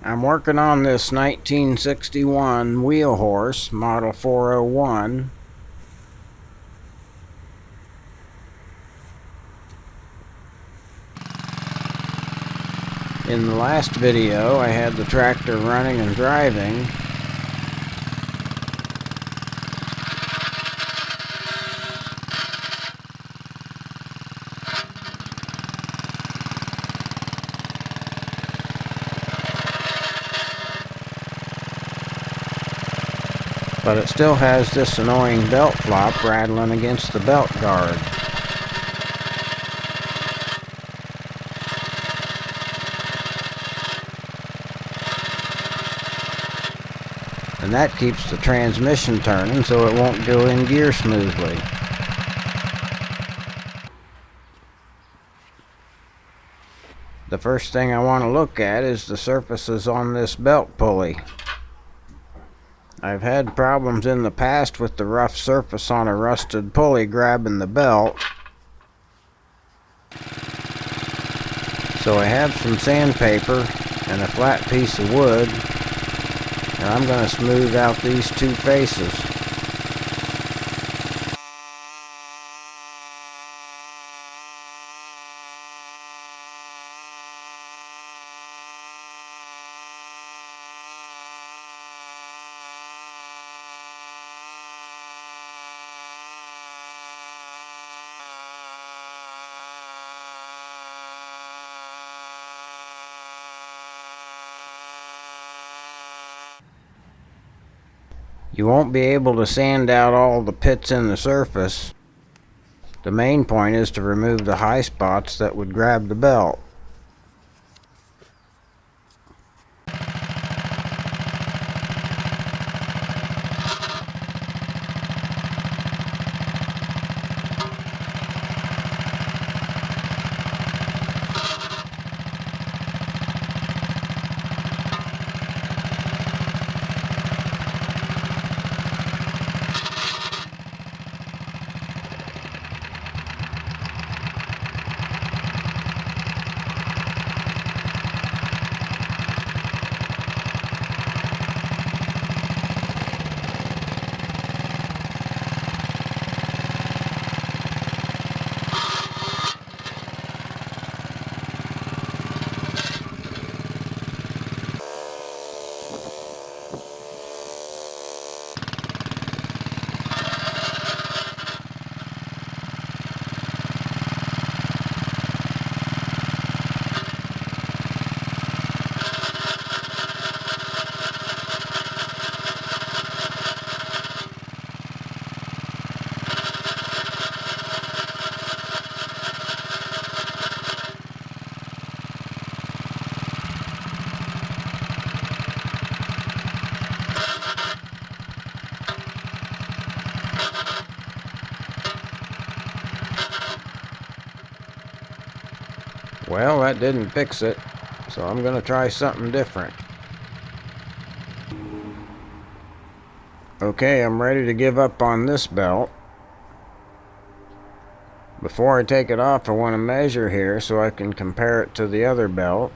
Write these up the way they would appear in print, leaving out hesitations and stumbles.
I'm working on this 1961 wheel horse, model 401. In the last video, I had the tractor running and driving. But it still has this annoying belt flop rattling against the belt guard. And that keeps the transmission turning so it won't go in gear smoothly. The first thing I want to look at is the surfaces on this belt pulley. I've had problems in the past with the rough surface on a rusted pulley grabbing the belt. So I have some sandpaper and a flat piece of wood, and I'm going to smooth out these two faces. You won't be able to sand out all the pits in the surface. The main point is to remove the high spots that would grab the belt. Well, that didn't fix it, so I'm going to try something different. Okay, I'm ready to give up on this belt. Before I take it off, I want to measure here so I can compare it to the other belt.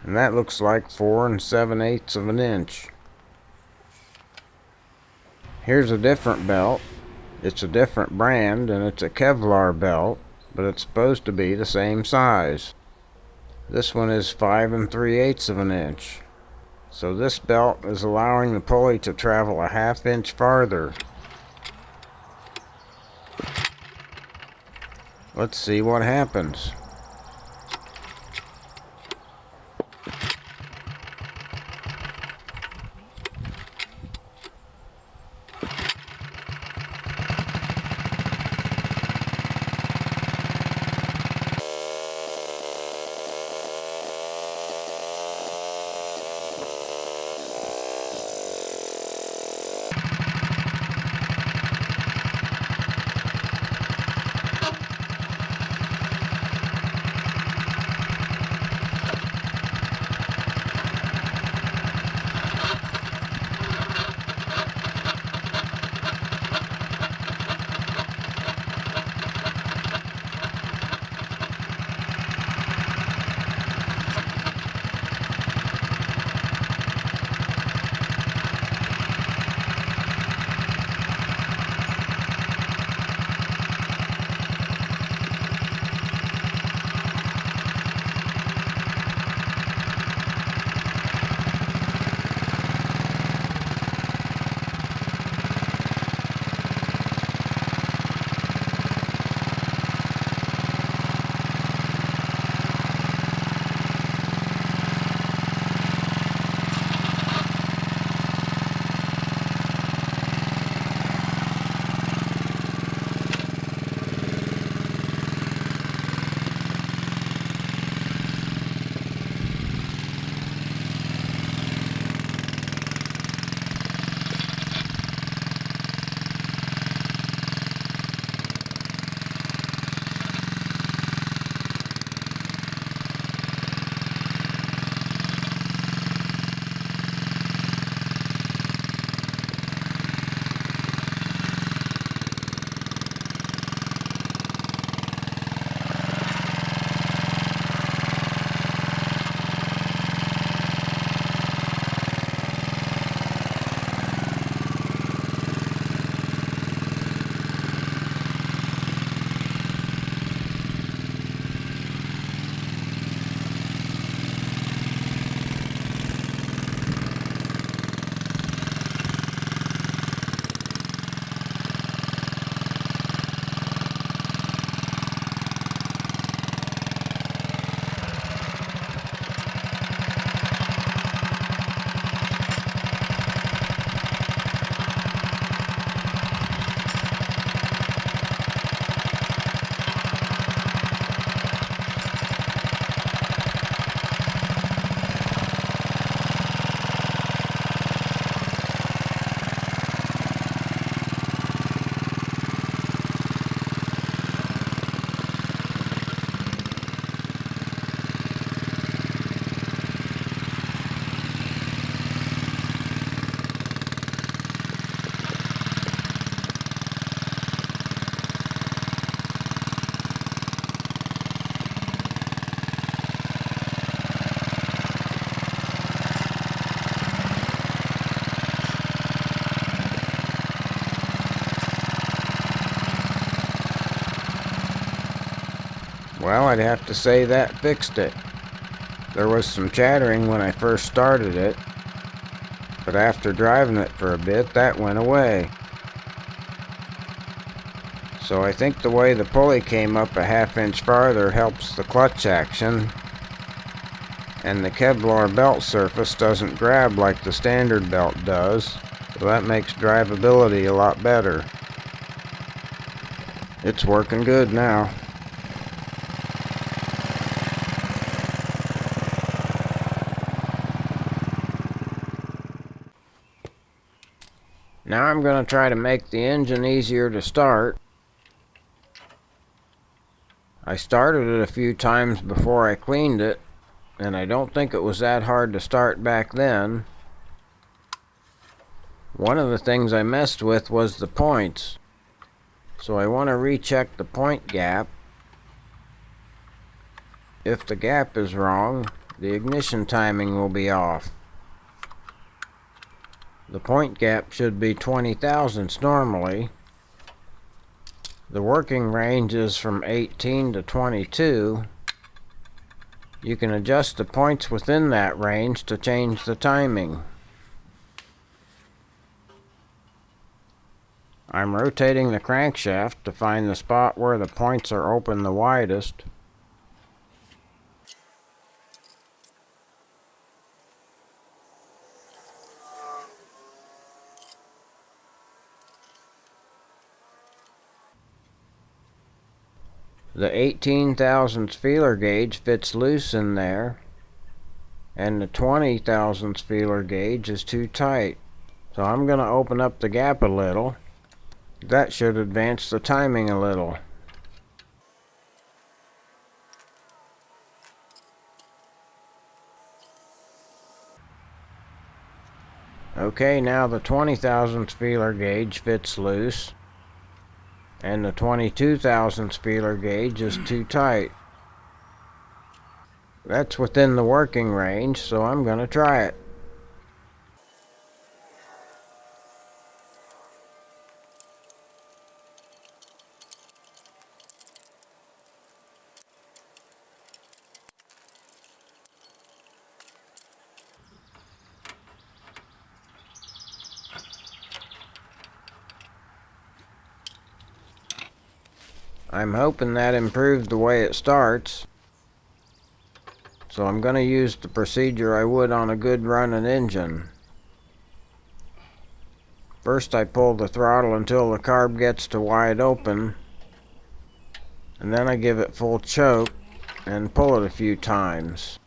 And that looks like 4 7/8 of an inch. Here's a different belt. It's a different brand and it's a Kevlar belt, but it's supposed to be the same size. This one is 5 3/8 of an inch. So this belt is allowing the pulley to travel a ½ inch farther. Let's see what happens. Well, I'd have to say that fixed it. There was some chattering when I first started it, but after driving it for a bit, that went away. So I think the way the pulley came up a half-inch farther helps the clutch action, and the Kevlar belt surface doesn't grab like the standard belt does, so that makes drivability a lot better. It's working good now. Now I'm going to try to make the engine easier to start. I started it a few times before I cleaned it, and I don't think it was that hard to start back then. One of the things I messed with was the points, so I want to recheck the point gap. If the gap is wrong, the ignition timing will be off. The point gap should be 20 thousandths normally. The working range is from 18 to 22. You can adjust the points within that range to change the timing. I'm rotating the crankshaft to find the spot where the points are open the widest. The 18 thousandths feeler gauge fits loose in there, and the 20 thousandths feeler gauge is too tight. So I'm going to open up the gap a little. That should advance the timing a little. Okay, now the 20 thousandths feeler gauge fits loose, and the 22 thousandths feeler gauge is too tight. That's within the working range, so I'm going to try it. I'm hoping that improved the way it starts. So I'm going to use the procedure I would on a good running engine. First I pull the throttle until the carb gets to wide open, and then I give it full choke and pull it a few times.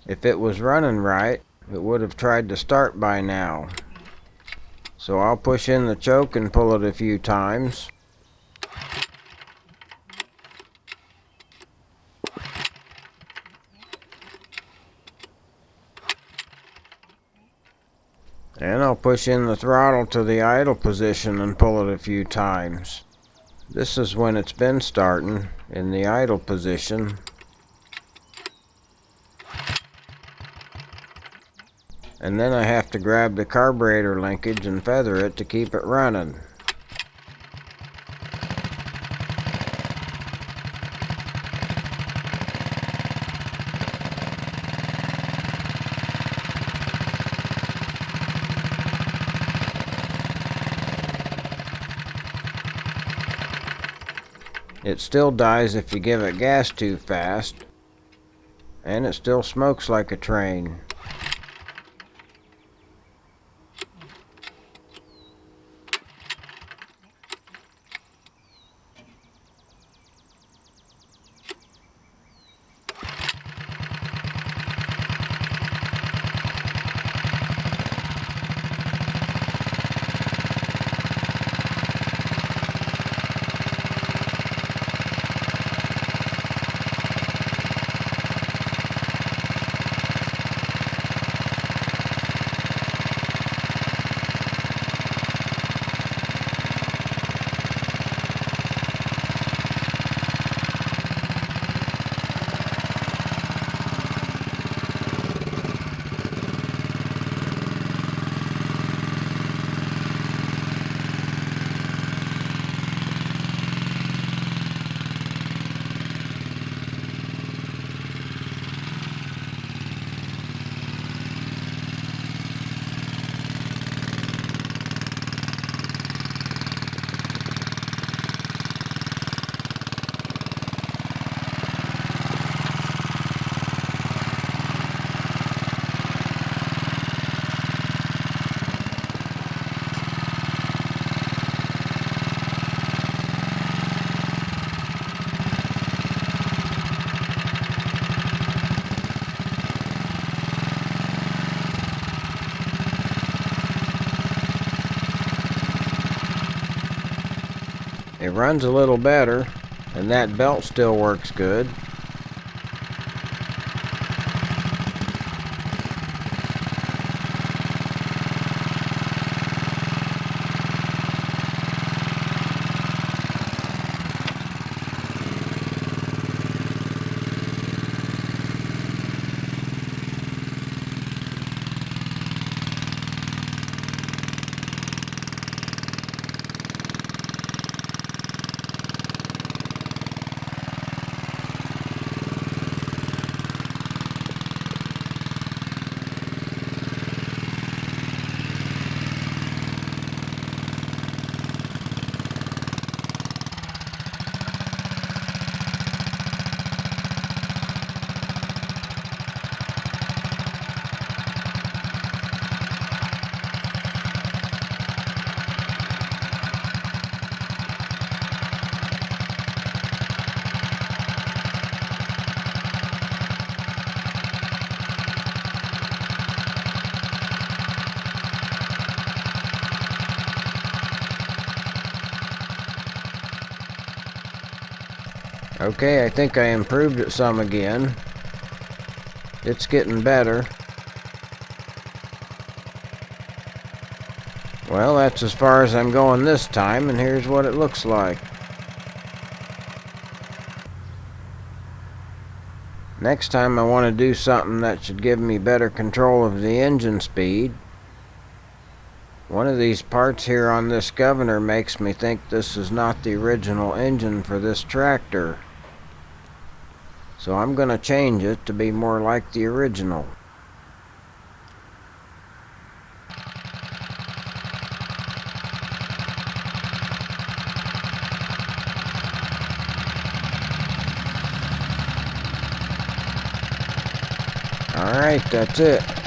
If it was running right, it would have tried to start by now. So I'll push in the choke and pull it a few times. And I'll push in the throttle to the idle position and pull it a few times. This is when it's been starting, in the idle position. And then I have to grab the carburetor linkage and feather it to keep it running. It still dies if you give it gas too fast, and it still smokes like a train. runs a little better, and that belt still works good. Okay, I think I improved it some again. It's getting better. Well, that's as far as I'm going this time, and here's what it looks like. Next time I want to do something that should give me better control of the engine speed. One of these parts here on this governor makes me think this is not the original engine for this tractor. So I'm going to change it to be more like the original. Alright, that's it.